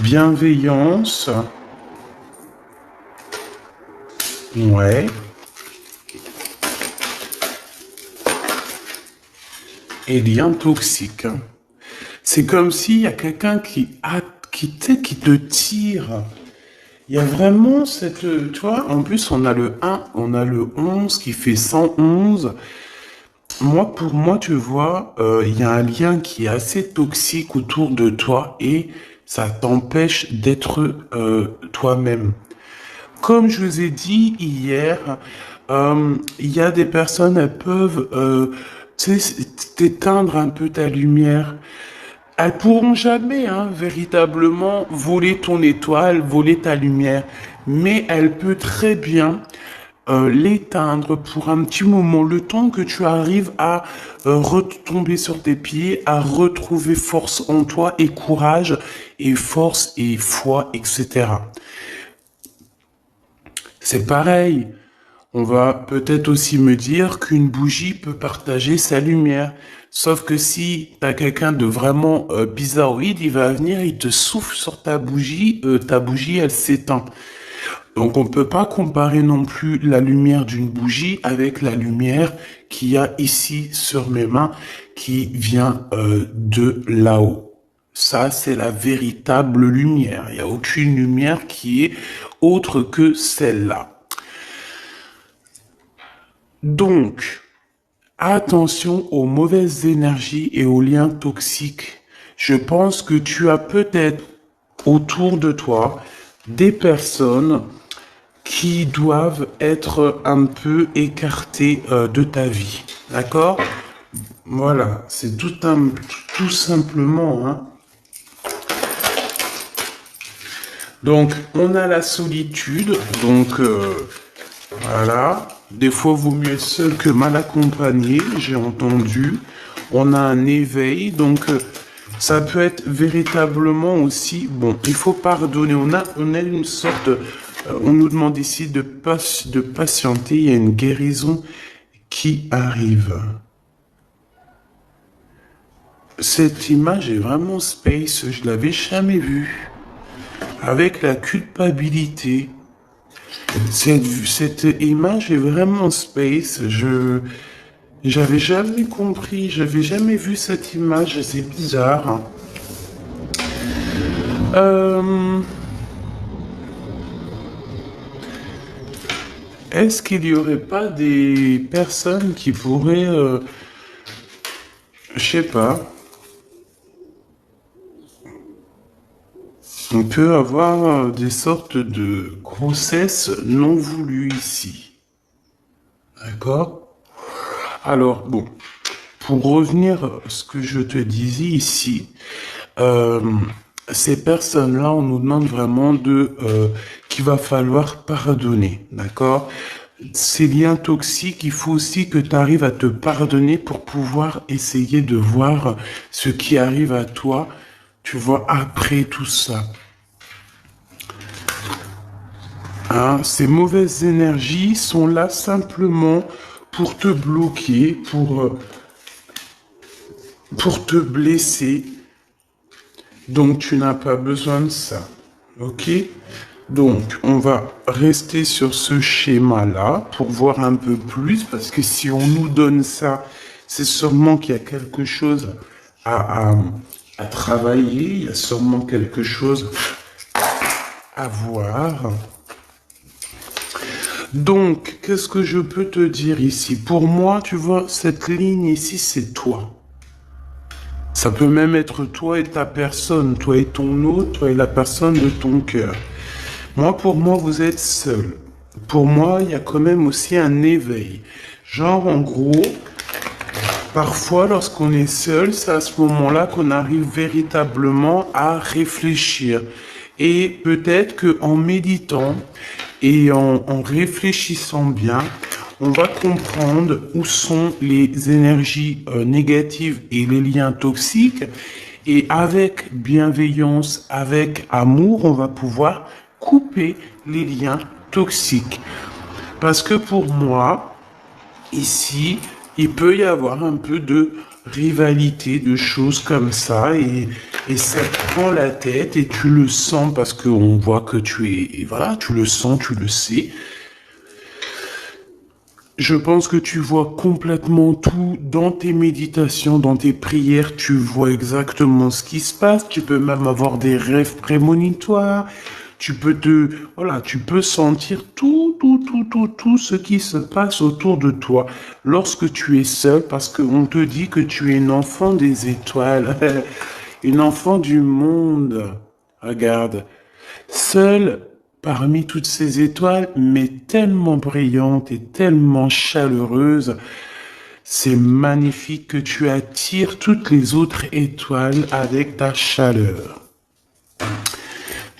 bienveillance, ouais, et lien toxique. C'est comme s'il y a quelqu'un qui te tire. Il y a vraiment cette, tu vois, en plus on a le 1, on a le 11 qui fait 111. Moi, pour moi, tu vois, il y a un lien qui est assez toxique autour de toi et ça t'empêche d'être toi-même. Comme je vous ai dit hier, il y a des personnes, elles peuvent tu sais, t'éteindre un peu ta lumière. Elles pourront jamais, hein, véritablement voler ton étoile, voler ta lumière, mais elles peuvent très bien l'éteindre pour un petit moment, le temps que tu arrives à retomber sur tes pieds, à retrouver force en toi et courage et force et foi, etc. C'est pareil. On va peut-être aussi me dire qu'une bougie peut partager sa lumière. Sauf que si t'as quelqu'un de vraiment bizarroïde, il va venir, il te souffle sur ta bougie, elle s'éteint. Donc on peut pas comparer non plus la lumière d'une bougie avec la lumière qu'il y a ici sur mes mains qui vient de là-haut. Ça, c'est la véritable lumière. Il n'y a aucune lumière qui est autre que celle-là. Donc, attention aux mauvaises énergies et aux liens toxiques. Je pense que tu as peut-être autour de toi des personnes qui doivent être un peu écartées de ta vie. D'accord? Voilà, c'est tout simplement, hein. Donc, on a la solitude. Donc, voilà. Des fois, vaut mieux être seul que mal accompagné, j'ai entendu. On a un éveil. Donc, ça peut être véritablement aussi... Bon, il faut pardonner. On a une sorte... on nous demande ici de patienter. Il y a une guérison qui arrive. Cette image est vraiment space. Je l'avais jamais vue. Avec la culpabilité. Cette image est vraiment space. J'avais jamais compris, j'avais jamais vu cette image. C'est bizarre, hein. Est-ce qu'il y aurait pas des personnes qui pourraient, je sais pas, on peut avoir des sortes de grossesses non voulues ici. D'accord? Alors, bon, pour revenir à ce que je te disais ici, ces personnes-là, on nous demande vraiment qu'il va falloir pardonner, d'accord? Ces liens toxiques, il faut aussi que tu arrives à te pardonner pour pouvoir essayer de voir ce qui arrive à toi, tu vois, après tout ça. Hein, ces mauvaises énergies sont là simplement pour te bloquer, pour te blesser. Donc, tu n'as pas besoin de ça. Ok? Donc, on va rester sur ce schéma-là pour voir un peu plus, parce que si on nous donne ça, c'est sûrement qu'il y a quelque chose à travailler, il y a sûrement quelque chose à voir. Donc, qu'est-ce que je peux te dire ici? Pour moi, tu vois, cette ligne ici, c'est toi. Ça peut même être toi et ta personne, toi et ton autre, toi et la personne de ton cœur. Moi, pour moi, vous êtes seul. Pour moi, il y a quand même aussi un éveil. Genre, en gros, parfois, lorsqu'on est seul, c'est à ce moment-là qu'on arrive véritablement à réfléchir. Et peut-être qu'en méditant et en réfléchissant bien, on va comprendre où sont les énergies négatives et les liens toxiques. Et avec bienveillance, avec amour, on va pouvoir couper les liens toxiques. Parce que pour moi, ici, il peut y avoir un peu de rivalité, de choses comme ça. Et et ça te prend la tête et tu le sens parce qu'on voit que tu es, voilà, tu le sens, tu le sais. Je pense que tu vois complètement tout dans tes méditations, dans tes prières, tu vois exactement ce qui se passe, tu peux même avoir des rêves prémonitoires, voilà, tu peux sentir tout ce qui se passe autour de toi lorsque tu es seul parce qu'on te dit que tu es une enfant des étoiles, une enfant du monde. Regarde. Seule parmi toutes ces étoiles, mais tellement brillante et tellement chaleureuse, c'est magnifique que tu attires toutes les autres étoiles avec ta chaleur.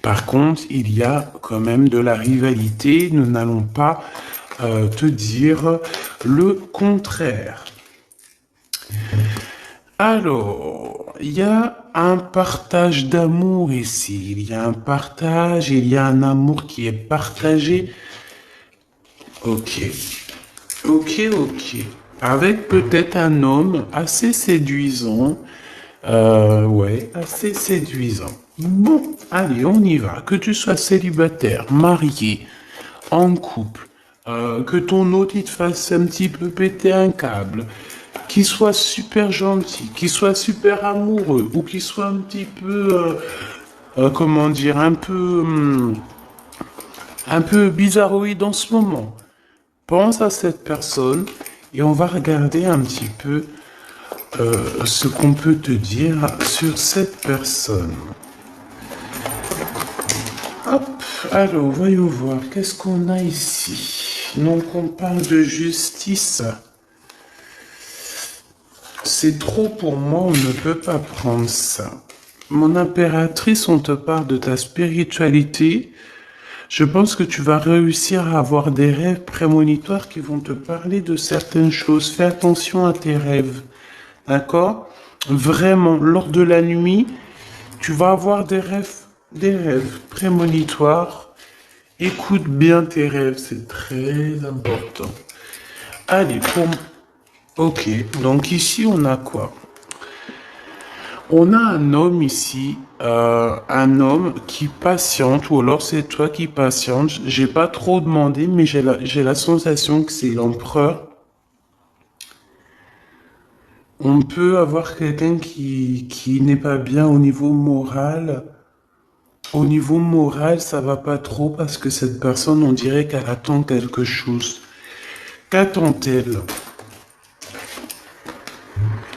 Par contre, il y a quand même de la rivalité, nous n'allons pas te dire le contraire. Alors, il y a un partage d'amour ici. Il y a un partage, il y a un amour qui est partagé. Ok. Ok. Avec peut-être un homme assez séduisant. Ouais, assez séduisant. Bon, allez, on y va. Que tu sois célibataire, marié, en couple, que ton autre il te fasse un petit peu péter un câble, qu'il soit super gentil, qu'il soit super amoureux, ou qu'il soit un petit peu, comment dire, un peu bizarroïde en ce moment. Pense à cette personne et on va regarder un petit peu ce qu'on peut te dire sur cette personne. Hop, alors voyons voir, qu'est-ce qu'on a ici? Donc on parle de justice. C'est trop pour moi, on ne peut pas prendre ça. Mon impératrice, on te parle de ta spiritualité. Je pense que tu vas réussir à avoir des rêves prémonitoires qui vont te parler de certaines choses. Fais attention à tes rêves. D'accord? Vraiment, lors de la nuit, tu vas avoir des rêves prémonitoires. Écoute bien tes rêves, c'est très important. Allez, Ok, donc ici on a quoi? On a un homme ici, un homme qui patiente, ou alors c'est toi qui patiente. J'ai pas trop demandé, mais j'ai la sensation que c'est l'empereur. On peut avoir quelqu'un qui n'est pas bien au niveau moral. Au niveau moral, ça va pas trop parce que cette personne, on dirait qu'elle attend quelque chose. Qu'attend-elle?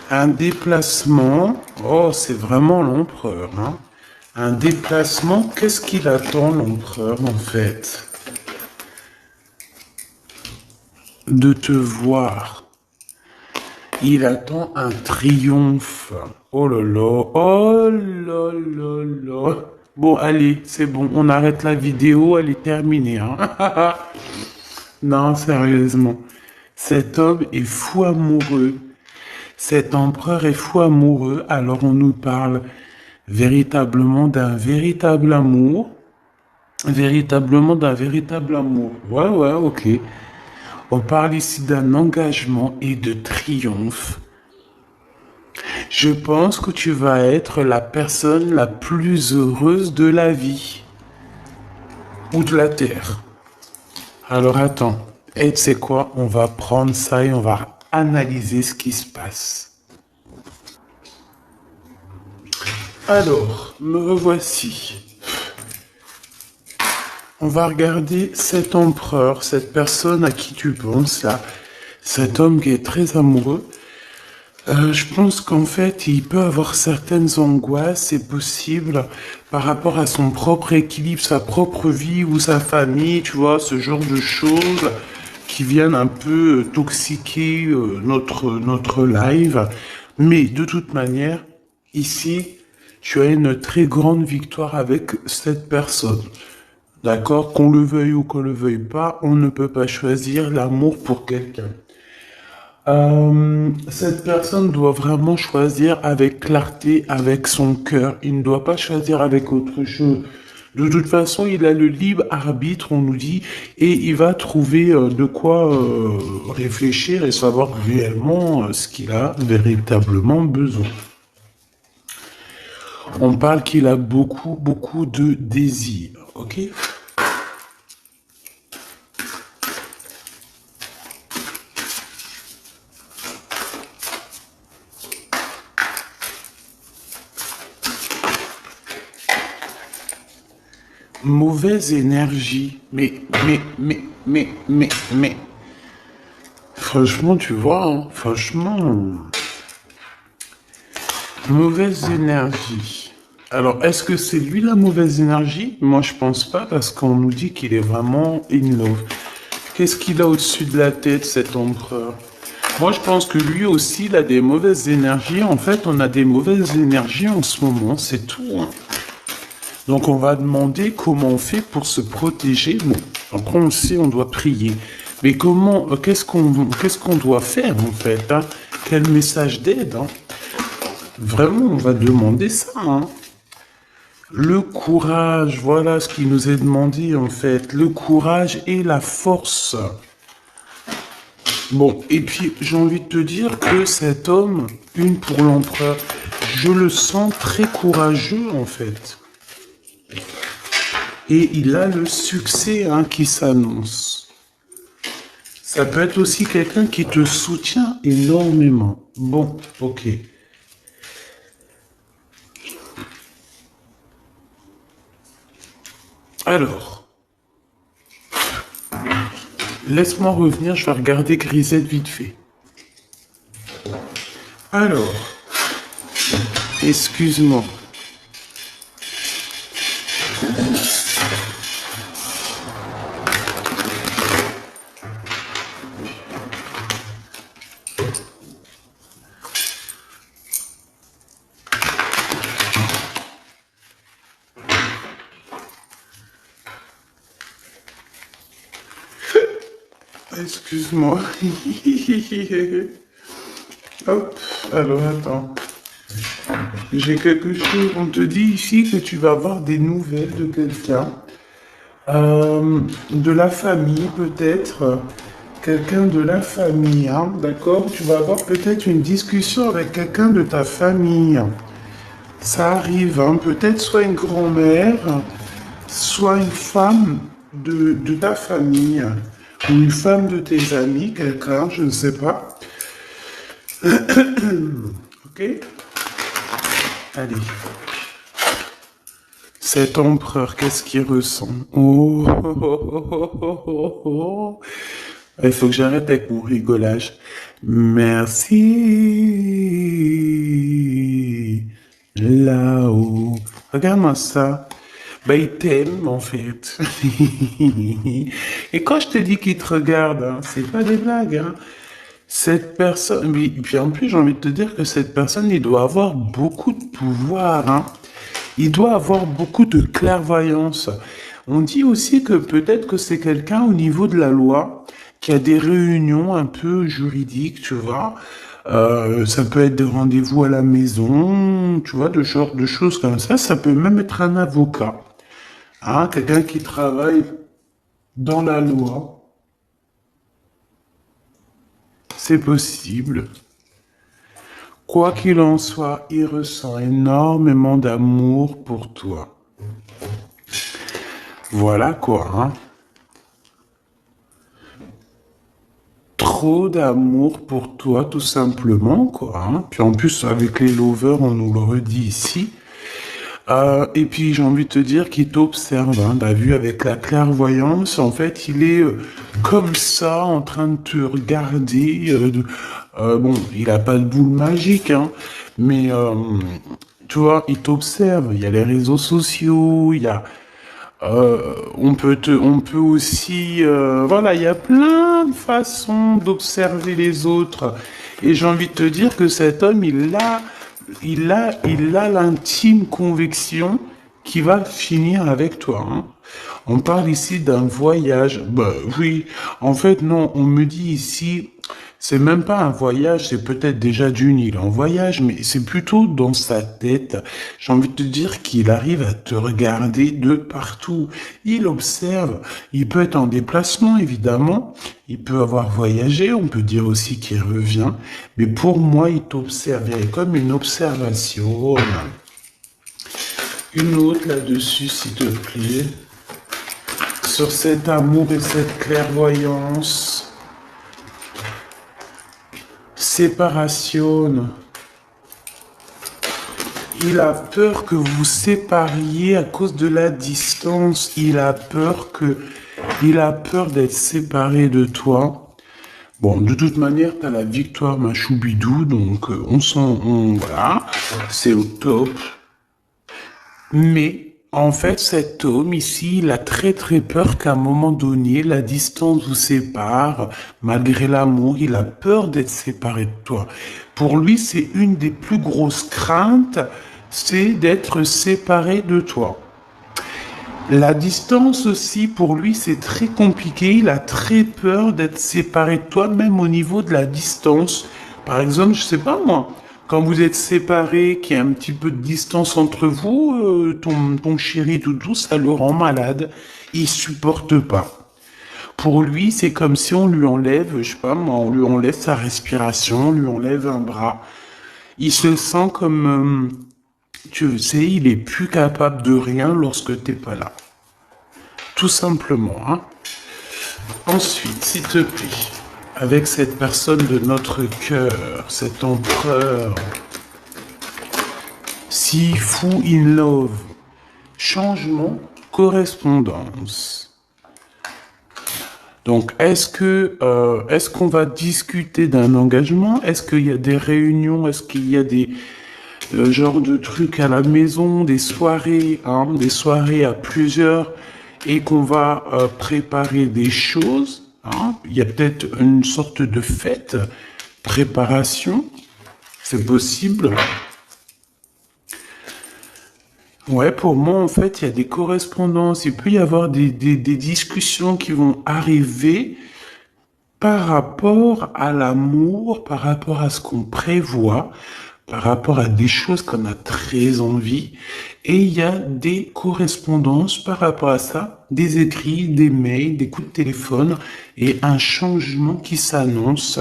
Un déplacement. Oh, c'est vraiment l'empereur, hein. Un déplacement, qu'est-ce qu'il attend l'empereur en fait? De te voir. Il attend un triomphe. Oh là là, oh là là là. Bon, allez, c'est bon, on arrête la vidéo, elle est terminée, hein. Non, sérieusement. Cet homme est fou amoureux. Cet empereur est fou amoureux, alors on nous parle véritablement d'un véritable amour. Véritablement d'un véritable amour. Ouais, ok. On parle ici d'un engagement et de triomphe. Je pense que tu vas être la personne la plus heureuse de la vie. Ou de la terre. Alors attends. Et tu sais quoi? On va prendre ça et on va analyser ce qui se passe. Alors, me revoici. On va regarder cet empereur, cette personne à qui tu penses là, cet homme qui est très amoureux. Je pense qu'en fait, il peut avoir certaines angoisses, c'est possible, par rapport à son propre équilibre, sa propre vie ou sa famille, tu vois, ce genre de choses qui viennent un peu toxiquer notre live. Mais de toute manière, ici, tu as une très grande victoire avec cette personne. D'accord? Qu'on le veuille ou qu'on le veuille pas, on ne peut pas choisir l'amour pour quelqu'un. Cette personne doit vraiment choisir avec clarté, avec son cœur. Il ne doit pas choisir avec autre chose. De toute façon, il a le libre arbitre, on nous dit, et il va trouver de quoi réfléchir et savoir réellement ce qu'il a véritablement besoin. On parle qu'il a beaucoup, beaucoup de désirs, ok? Mauvaise énergie. Mais. Franchement, tu vois, hein, franchement, mauvaise énergie. Alors, est-ce que c'est lui la mauvaise énergie? Moi, je pense pas parce qu'on nous dit qu'il est vraiment in love. Qu'est-ce qu'il a au-dessus de la tête, cet empereur? Moi, je pense que lui aussi, il a des mauvaises énergies. En fait, on a des mauvaises énergies en ce moment, c'est tout, hein. Donc, on va demander comment on fait pour se protéger. Bon, après, on le sait, on doit prier. Mais comment, qu'est-ce qu'on doit faire, en fait, hein? Quel message d'aide, hein? Vraiment, on va demander ça, hein. Le courage, voilà ce qui nous est demandé, en fait. Le courage et la force. Bon, et puis, j'ai envie de te dire que cet homme, une pour l'empereur, je le sens très courageux, en fait. Et il a le succès, hein, qui s'annonce. Ça peut être aussi quelqu'un qui te soutient énormément. Bon, ok. Alors, laisse-moi revenir, je vais regarder Grisette vite fait. Alors, excuse-moi. Excuse-moi. Hop, alors attends. J'ai quelque chose. On te dit ici que tu vas avoir des nouvelles de quelqu'un. De la famille peut-être. Quelqu'un de la famille, hein, d'accord? Tu vas avoir peut-être une discussion avec quelqu'un de ta famille. Ça arrive, hein, peut-être soit une grand-mère, soit une femme de ta famille, ou une femme de tes amis, quelqu'un, je ne sais pas. Ok? Allez. Cet empereur, qu'est-ce qu'il ressent? Oh, oh, oh, oh, oh, oh, oh. Il faut que j'arrête avec mon rigolage. Merci. Là-haut. Regarde-moi ça. Ben, il t'aime, en fait. Et quand je te dis qu'il te regarde, hein, c'est pas des blagues, hein. Cette personne, oui, puis en plus, j'ai envie de te dire que cette personne, il doit avoir beaucoup de pouvoir, hein. Il doit avoir beaucoup de clairvoyance. On dit aussi que peut-être que c'est quelqu'un au niveau de la loi qui a des réunions un peu juridiques, tu vois. Ça peut être des rendez-vous à la maison, tu vois, de genre de choses comme ça. Ça peut même être un avocat, hein, quelqu'un qui travaille dans la loi. C'est possible. Quoi qu'il en soit, il ressent énormément d'amour pour toi. Voilà quoi, hein. Trop d'amour pour toi, tout simplement, quoi, hein. Puis en plus, avec les lovers, on nous le redit ici. Et puis j'ai envie de te dire qu'il t'observe, hein, t'as vu avec la clairvoyance, en fait il est comme ça en train de te regarder. Bon, il a pas de boule magique, hein, mais tu vois, il t'observe. Il y a les réseaux sociaux, il y a on peut aussi, voilà, il y a plein de façons d'observer les autres. Et j'ai envie de te dire que cet homme, il a l'intime conviction qu'il va finir avec toi, hein. On parle ici d'un voyage. Bah oui, en fait non, on me dit ici, c'est même pas un voyage, c'est peut-être déjà d'une île en voyage, mais c'est plutôt dans sa tête. J'ai envie de te dire qu'il arrive à te regarder de partout. Il observe. Il peut être en déplacement, évidemment. Il peut avoir voyagé. On peut dire aussi qu'il revient. Mais pour moi, il t'observe. Il y a comme une observation. Une autre là-dessus, s'il te plaît. Sur cet amour et cette clairvoyance. Séparation. Il a peur que vous sépariez à cause de la distance. Il a peur d'être séparé de toi. Bon, de toute manière, t'as la victoire, ma choubidou, donc voilà, c'est au top. Mais, en fait, cet homme ici, il a très très peur qu'à un moment donné, la distance vous sépare. Malgré l'amour, il a peur d'être séparé de toi. Pour lui, c'est une des plus grosses craintes, c'est d'être séparé de toi. La distance aussi, pour lui, c'est très compliqué. Il a très peur d'être séparé de toi, même au niveau de la distance. Par exemple, je sais pas moi, quand vous êtes séparés, qu'il y a un petit peu de distance entre vous, ton chéri doudou, ça le rend malade. Il supporte pas. Pour lui, c'est comme si on lui enlève, je sais pas moi, on lui enlève sa respiration, on lui enlève un bras. Il se sent comme, tu sais, il est plus capable de rien lorsque t'es pas là. Tout simplement, hein. Ensuite, s'il te plaît, avec cette personne de notre cœur, cet empereur, si fou in love, changement, correspondance. Donc, est-ce qu'on va discuter d'un engagement? Est-ce qu'il y a des réunions? Est-ce qu'il y a des genres de trucs à la maison, des soirées à plusieurs, et qu'on va préparer des choses, hein? Il y a peut-être une sorte de fête, préparation, c'est possible. Ouais, pour moi, en fait, il y a des correspondances, il peut y avoir des discussions qui vont arriver par rapport à l'amour, par rapport à ce qu'on prévoit, par rapport à des choses qu'on a très envie, et il y a des correspondances par rapport à ça, des écrits, des mails, des coups de téléphone, et un changement qui s'annonce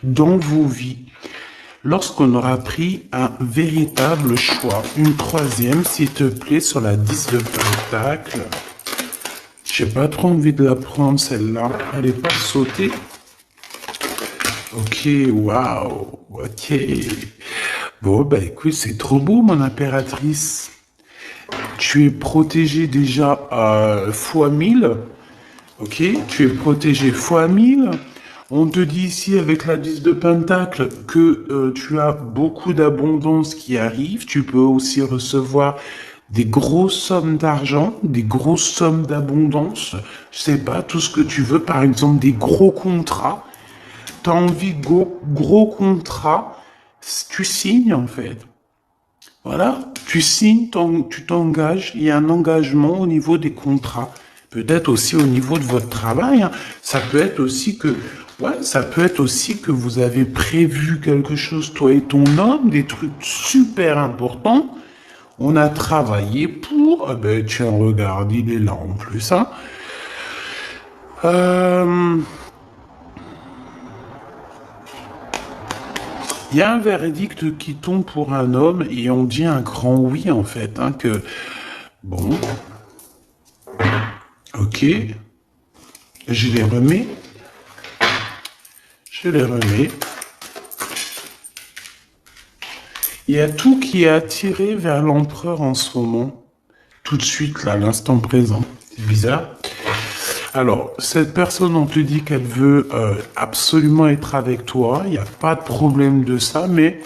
dans vos vies. Lorsqu'on aura pris un véritable choix. Une troisième, s'il te plaît, sur la 10 de pentacle. J'ai pas trop envie de la prendre, celle-là. Elle est pas sautée. Ok, waouh, ok. Bon, bah écoute, c'est trop beau, mon impératrice. Tu es protégée déjà fois 1000. Ok, tu es protégée fois 1000. On te dit ici avec la 10 de pentacle que tu as beaucoup d'abondance qui arrive. Tu peux aussi recevoir des grosses sommes d'argent, des grosses sommes d'abondance. Je sais pas, tout ce que tu veux. Par exemple, des gros contrats. T'as envie de gros contrats. Tu signes en fait. Voilà, tu signes, tu t'engages. Il y a un engagement au niveau des contrats. Peut-être aussi au niveau de votre travail, hein. Ça peut être aussi que vous avez prévu quelque chose, toi et ton homme, des trucs super importants. On a travaillé pour. Ben tiens, regarde, il est là en plus, hein. Il y a un verdict qui tombe pour un homme et on dit un grand oui en fait, hein, que bon, ok, je les remets. Il y a tout qui est attiré vers l'empereur en ce moment, tout de suite, là, à l'instant présent. C'est bizarre. Alors, cette personne, on te dit qu'elle veut absolument être avec toi. Il n'y a pas de problème de ça, mais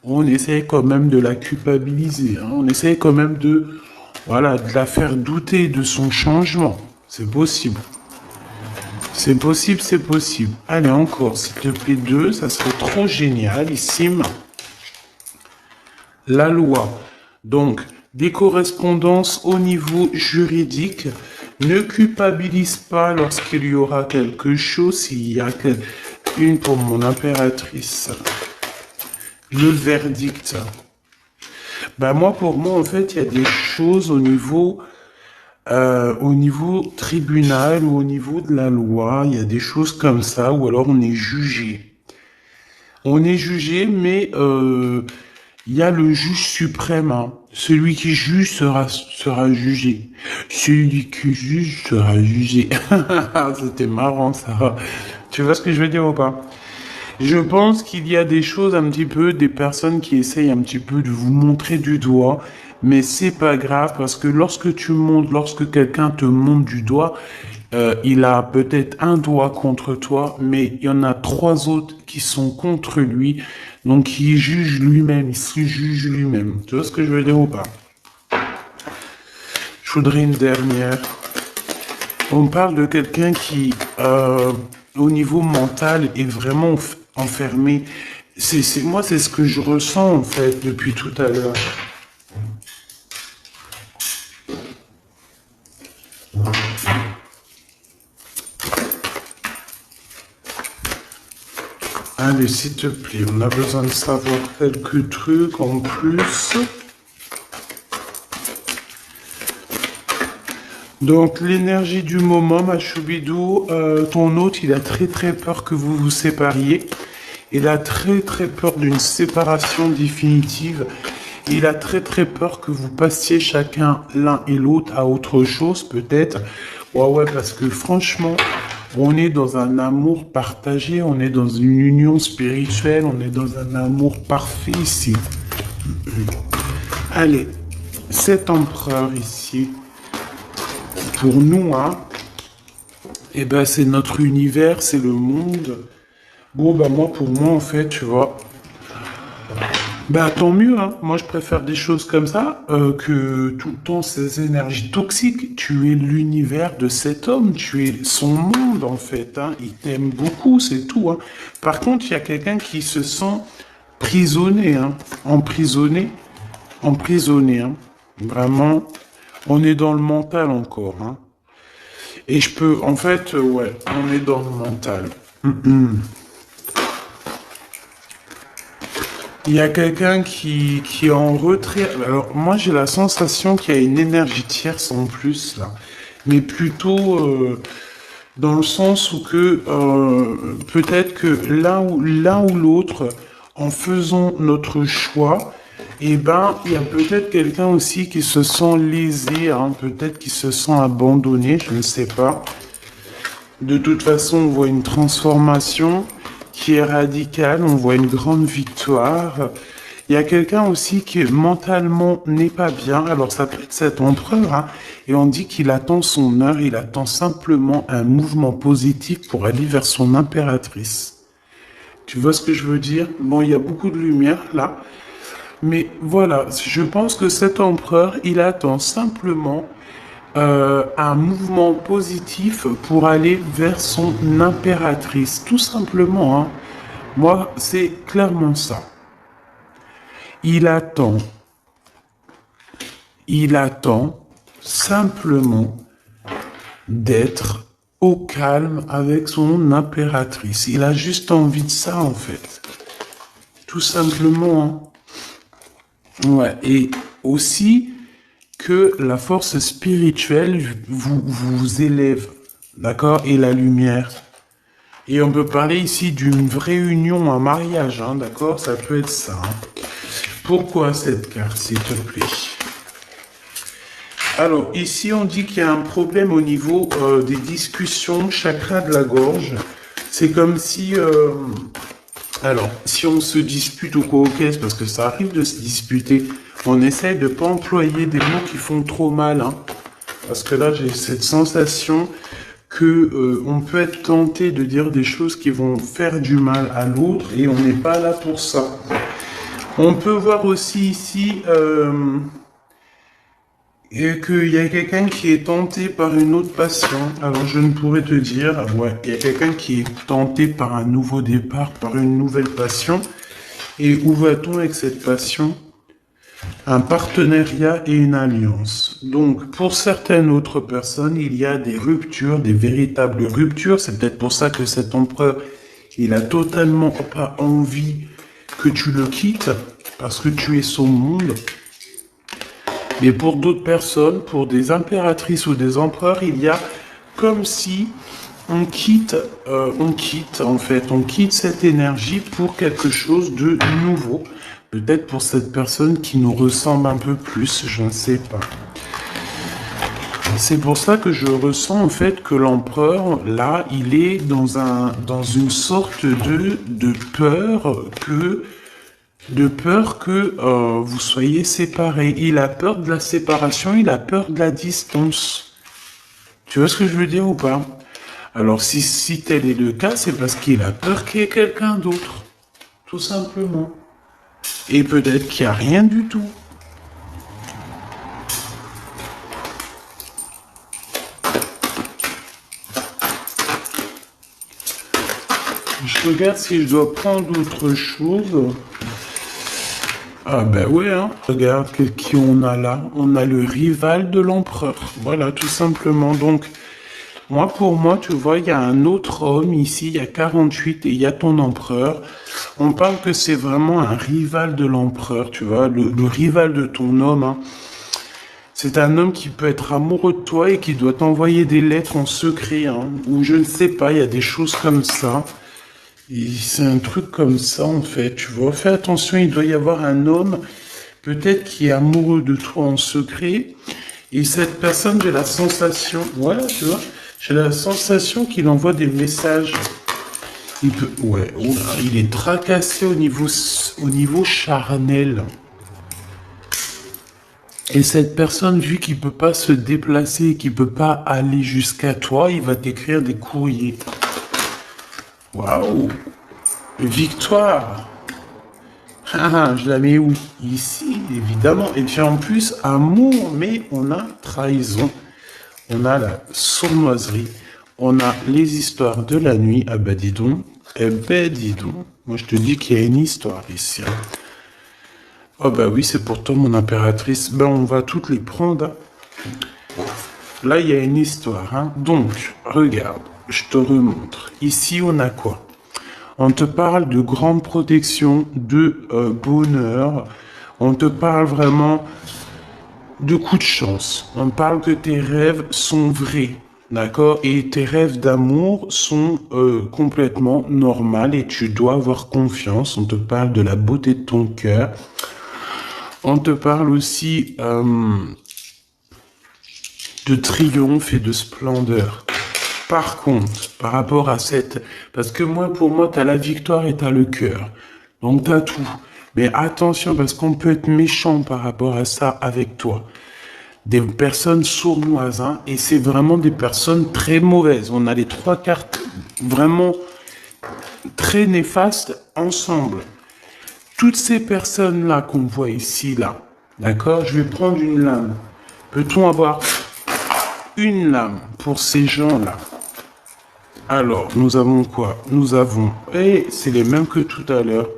on essaie quand même de la culpabiliser, hein. On essaie quand même de la faire douter de son changement. C'est possible. C'est possible, c'est possible. Allez, encore, s'il te plaît, 2, ça serait trop génialissime. La loi. Donc, des correspondances au niveau juridique. Ne culpabilise pas lorsqu'il y aura quelque chose, s'il y a une pour mon impératrice. Le verdict. Ben pour moi, en fait, il y a des choses au niveau tribunal ou au niveau de la loi, il y a des choses comme ça, ou alors on est jugé. On est jugé, mais il y a le juge suprême, hein. Celui qui juge sera jugé. Celui qui juge sera jugé. C'était marrant ça. Tu vois ce que je veux dire ou pas? Je pense qu'il y a des choses un petit peu, des personnes qui essayent un petit peu de vous montrer du doigt, mais c'est pas grave parce que lorsque quelqu'un te montre du doigt, il a peut-être un doigt contre toi, mais il y en a trois autres qui sont contre lui, donc il juge lui-même, il se juge lui-même. Tu vois ce que je veux dire ou pas? Je voudrais une dernière. On parle de quelqu'un qui, au niveau mental, est vraiment enfermé. Moi, c'est ce que je ressens, en fait, depuis tout à l'heure. Allez, s'il te plaît, on a besoin de savoir quelques trucs en plus. Donc, l'énergie du moment, ma Choubidou, ton hôte, il a très très peur que vous vous sépariez. Il a très très peur d'une séparation définitive. Il a très très peur que vous passiez chacun l'un et l'autre à autre chose, peut-être. Ouais, parce que franchement, on est dans un amour partagé, on est dans une union spirituelle, on est dans un amour parfait ici. Allez, cet empereur ici, pour nous, hein, eh ben, c'est notre univers, c'est le monde. Bon, bah, pour moi, en fait, tu vois, bah, tant mieux, hein. Moi, je préfère des choses comme ça, que tout le temps ces énergies toxiques. Tu es l'univers de cet homme, tu es son monde, en fait, hein. Il t'aime beaucoup, c'est tout, hein. Par contre, il y a quelqu'un qui se sent prisonnier, hein. Emprisonné, hein. Vraiment, on est dans le mental encore, hein. Et je peux, en fait, ouais, on est dans le mental. Il y a quelqu'un qui est en retrait. Alors, moi, j'ai la sensation qu'il y a une énergie tierce en plus, là. Mais plutôt dans le sens où que peut-être que l'un ou l'autre, en faisant notre choix, eh ben, il y a peut-être quelqu'un aussi qui se sent lésé, hein, peut-être qui se sent abandonné, je ne sais pas. De toute façon, on voit une transformation qui est radicale, on voit une grande victoire. Il y a quelqu'un aussi qui mentalement n'est pas bien, alors ça peut être cet empereur, hein, et on dit qu'il attend son heure, il attend simplement un mouvement positif pour aller vers son impératrice. Tu vois ce que je veux dire? Bon, il y a beaucoup de lumière là, mais voilà, je pense que cet empereur, il attend simplement un mouvement positif pour aller vers son impératrice, tout simplement, hein. Moi, c'est clairement ça. Il attend, il attend simplement d'être au calme avec son impératrice. Il a juste envie de ça, en fait. Tout simplement, hein. Ouais, et aussi que la force spirituelle vous élève, d'accord, et la lumière. Et on peut parler ici d'une vraie union, un mariage, hein, d'accord, ça peut être ça. Hein. Pourquoi cette carte, s'il te plaît? Alors, ici, on dit qu'il y a un problème au niveau des discussions, chakra de la gorge. C'est comme si... alors, si on se dispute ou quoi, ok, parce que ça arrive de se disputer, on essaye de ne pas employer des mots qui font trop mal. Hein, parce que là, j'ai cette sensation que on peut être tenté de dire des choses qui vont faire du mal à l'autre et on n'est pas là pour ça. On peut voir aussi ici qu'il y a quelqu'un qui est tenté par une autre passion. Alors je ne pourrais te dire, ouais, il y a quelqu'un qui est tenté par un nouveau départ, par une nouvelle passion. Et où va-t-on avec cette passion? Un partenariat et une alliance. Donc, pour certaines autres personnes, il y a des ruptures, des véritables ruptures. C'est peut-être pour ça que cet empereur, il a totalement pas envie que tu le quittes, parce que tu es son monde. Mais pour d'autres personnes, pour des impératrices ou des empereurs, il y a comme si on quitte cette énergie pour quelque chose de nouveau. Peut-être pour cette personne qui nous ressemble un peu plus, je ne sais pas. C'est pour ça que je ressens en fait que l'empereur, là, il est dans une sorte de peur que vous soyez séparés. Il a peur de la séparation, il a peur de la distance. Tu vois ce que je veux dire ou pas? Alors si tel est le cas, c'est parce qu'il a peur qu'il y ait quelqu'un d'autre. Tout simplement. Et peut-être qu'il n'y a rien du tout. Je regarde si je dois prendre autre chose. Ah ben ouais, hein. Regarde qui on a là. On a le rival de l'empereur. Voilà, tout simplement. Donc, pour moi, tu vois, il y a un autre homme ici, il y a 48 et il y a ton empereur. On parle que c'est vraiment un rival de l'empereur, tu vois, le rival de ton homme, hein. C'est un homme qui peut être amoureux de toi et qui doit t'envoyer des lettres en secret, hein, ou je ne sais pas, il y a des choses comme ça. Et c'est un truc comme ça, en fait, tu vois. Fais attention, il doit y avoir un homme, peut-être qui est amoureux de toi en secret. Et cette personne, j'ai la sensation, voilà, tu vois, j'ai la sensation qu'il envoie des messages. Il peut, ouais, oula, il est tracassé au niveau charnel. Et cette personne, vu qu'il peut pas se déplacer, qu'il peut pas aller jusqu'à toi, il va t'écrire des courriers. Waouh! Victoire! Ah, je la mets où? Ici, évidemment. Et puis en plus, amour, mais on a trahison. On a la sournoiserie. On a les histoires de la nuit. Ah ben dis donc. Eh ben dis donc. Moi je te dis qu'il y a une histoire ici. Oh bah oui, c'est pourtant mon impératrice. Ben on va toutes les prendre. Là, il y a une histoire. Hein. Donc, regarde, je te remontre. Ici, on a quoi? On te parle de grande protection, de bonheur. On te parle vraiment de coups de chance. On parle que tes rêves sont vrais. D'accord? Et tes rêves d'amour sont complètement normaux et tu dois avoir confiance. On te parle de la beauté de ton cœur. On te parle aussi de triomphe et de splendeur. Par contre, par rapport à cette... Parce que pour moi, t'as la victoire et t'as le cœur. Donc t'as tout. Mais attention, parce qu'on peut être méchant par rapport à ça avec toi. Des personnes sournoises, hein, et c'est vraiment des personnes très mauvaises. On a les trois cartes vraiment très néfastes ensemble. Toutes ces personnes-là qu'on voit ici, là, d'accord? Je vais prendre une lame. Peut-on avoir une lame pour ces gens-là? Alors, nous avons quoi? Nous avons, et c'est les mêmes que tout à l'heure.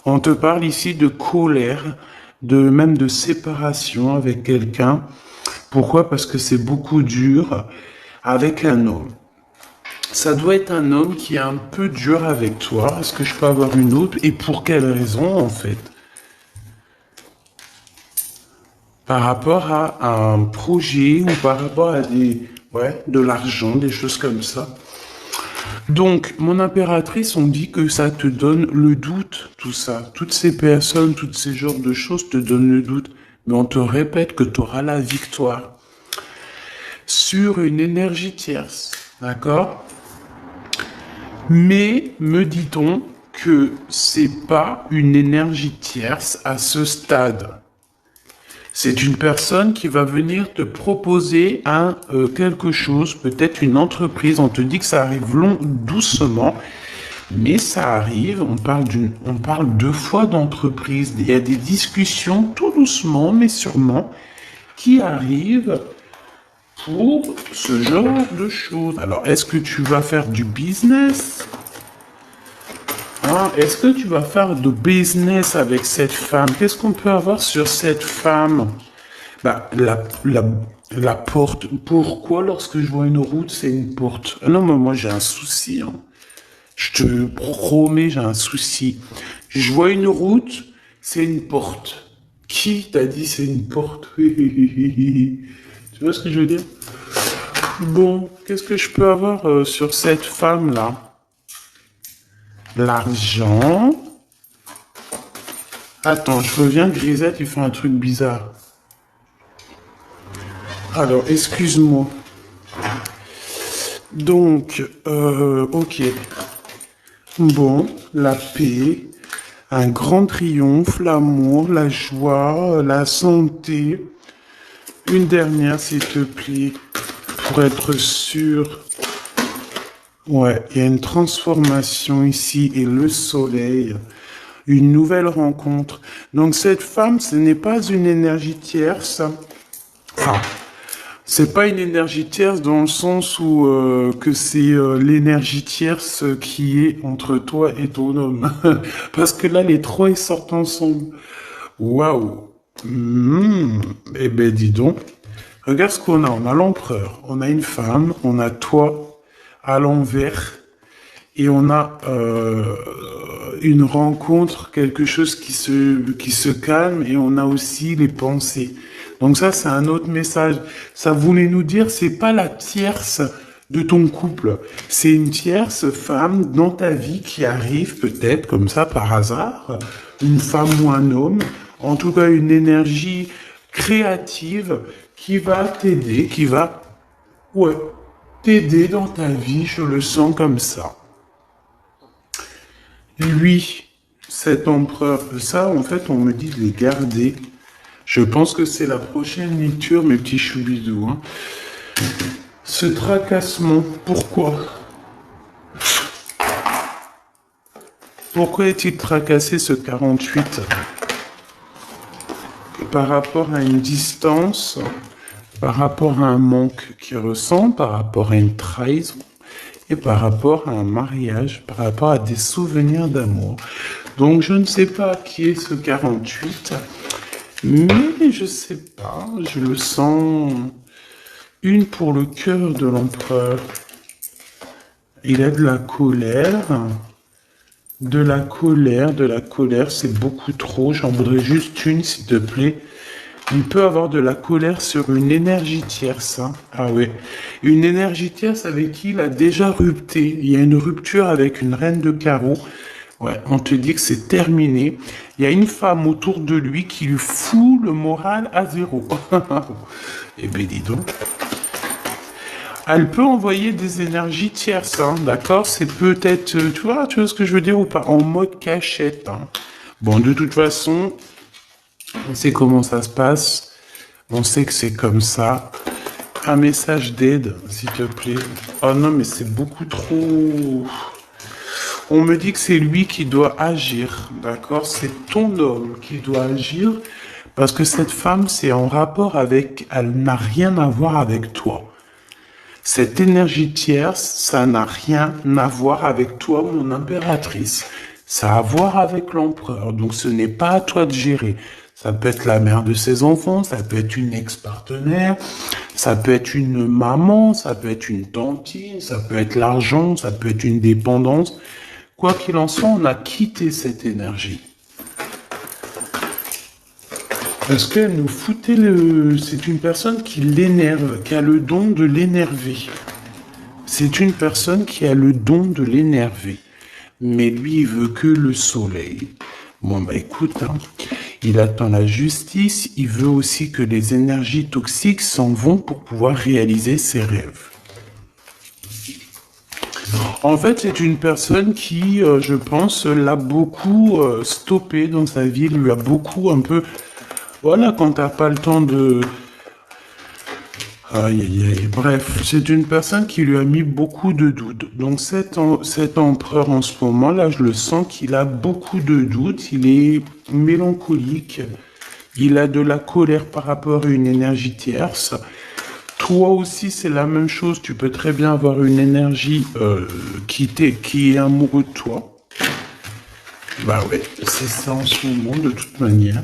On te parle ici de colère, même de séparation avec quelqu'un. Pourquoi? Parce que c'est beaucoup dur avec un homme. Ça doit être un homme qui est un peu dur avec toi. Est-ce que je peux avoir une autre? Et pour quelle raison, en fait? Par rapport à un projet ou par rapport à de l'argent, des choses comme ça. Donc, mon impératrice, on dit que ça te donne le doute, tout ça. Toutes ces personnes, tous ces genres de choses te donnent le doute. Mais on te répète que tu auras la victoire sur une énergie tierce. D'accord? Mais, me dit-on que c'est pas une énergie tierce à ce stade. C'est une personne qui va venir te proposer quelque chose, peut-être une entreprise. On te dit que ça arrive doucement, mais ça arrive. On parle deux fois d'entreprise. Il y a des discussions tout doucement, mais sûrement, qui arrivent pour ce genre de choses. Alors, est-ce que tu vas faire du business? Est-ce que tu vas faire de business avec cette femme? Qu'est-ce qu'on peut avoir sur cette femme? Bah, la porte. Pourquoi lorsque je vois une route, c'est une porte? Ah non, mais moi j'ai un souci. Hein. Je te promets, j'ai un souci. Je vois une route, c'est une porte. Qui t'a dit c'est une porte? Tu vois ce que je veux dire? Bon, qu'est-ce que je peux avoir sur cette femme-là? L'argent, Attends, je reviens, Grisette, il fait un truc bizarre. Alors, excuse-moi. Donc, ok. Bon, la paix, un grand triomphe, l'amour, la joie, la santé. Une dernière, s'il te plaît, pour être sûr. Ouais, il y a une transformation ici et le soleil. Une nouvelle rencontre. Donc cette femme, ce n'est pas une énergie tierce. Enfin, c'est pas une énergie tierce dans le sens où que c'est l'énergie tierce qui est entre toi et ton homme. Parce que là, les trois, ils sortent ensemble. Waouh. Eh ben, dis donc. Regarde ce qu'on a. On a l'empereur, on a une femme, on a toi à l'envers. Et on a une rencontre, quelque chose qui se calme, et on a aussi les pensées. Donc ça, c'est un autre message. Ça voulait nous dire, c'est pas la tierce de ton couple. C'est une tierce femme dans ta vie qui arrive peut-être comme ça par hasard, une femme ou un homme, en tout cas une énergie créative qui va t'aider, qui va, ouais, t'aider dans ta vie, je le sens comme ça. Lui, cet empereur, ça, en fait, on me dit de les garder. Je pense que c'est la prochaine lecture, mes petits choubidous. Hein. Ce tracassement, pourquoi? Pourquoi est-il tracassé, ce 48? Par rapport à une distance, par rapport à un manque qu'il ressent, par rapport à une trahison, et par rapport à un mariage, par rapport à des souvenirs d'amour. Donc je ne sais pas qui est ce 48, mais je sais pas, je le sens. Une pour le cœur de l'empereur. Il a de la colère, de la colère, de la colère, c'est beaucoup trop. J'en voudrais juste une, s'il te plaît. Il peut avoir de la colère sur une énergie tierce. Hein. Ah ouais. Une énergie tierce avec qui il a déjà rupté. Il y a une rupture avec une reine de carreau. Ouais, on te dit que c'est terminé. Il y a une femme autour de lui qui lui fout le moral à zéro. Eh ben dis donc. Elle peut envoyer des énergies tierces, hein, d'accord? C'est peut-être, tu vois ce que je veux dire ou pas? En mode cachette. Hein. Bon, de toute façon, on sait comment ça se passe. On sait que c'est comme ça. Un message d'aide, s'il te plaît. Oh non, mais c'est beaucoup trop... On me dit que c'est lui qui doit agir, d'accord? C'est ton homme qui doit agir parce que cette femme, c'est en rapport avec... Elle n'a rien à voir avec toi. Cette énergie tierce, ça n'a rien à voir avec toi, mon impératrice. Ça a à voir avec l'empereur. Donc ce n'est pas à toi de gérer. Ça peut être la mère de ses enfants, ça peut être une ex-partenaire, ça peut être une maman, ça peut être une tantine, ça peut être l'argent, ça peut être une dépendance. Quoi qu'il en soit, on a quitté cette énergie. Parce qu'elle nous foutait le... C'est une personne qui l'énerve, qui a le don de l'énerver. C'est une personne qui a le don de l'énerver. Mais lui, il veut que le soleil. Bon, bah écoute, hein, il attend la justice, il veut aussi que les énergies toxiques s'en vont pour pouvoir réaliser ses rêves. En fait, c'est une personne qui, je pense, l'a beaucoup stoppé dans sa vie, lui a beaucoup un peu... Voilà, quand t'as pas le temps de... Aïe, aïe, aïe. Bref, c'est une personne qui lui a mis beaucoup de doutes. Donc cet empereur en ce moment-là, je le sens qu'il a beaucoup de doutes. Il est mélancolique. Il a de la colère par rapport à une énergie tierce. Toi aussi, c'est la même chose. Tu peux très bien avoir une énergie qui est amoureux de toi. Bah ouais, c'est ça en ce moment de toute manière.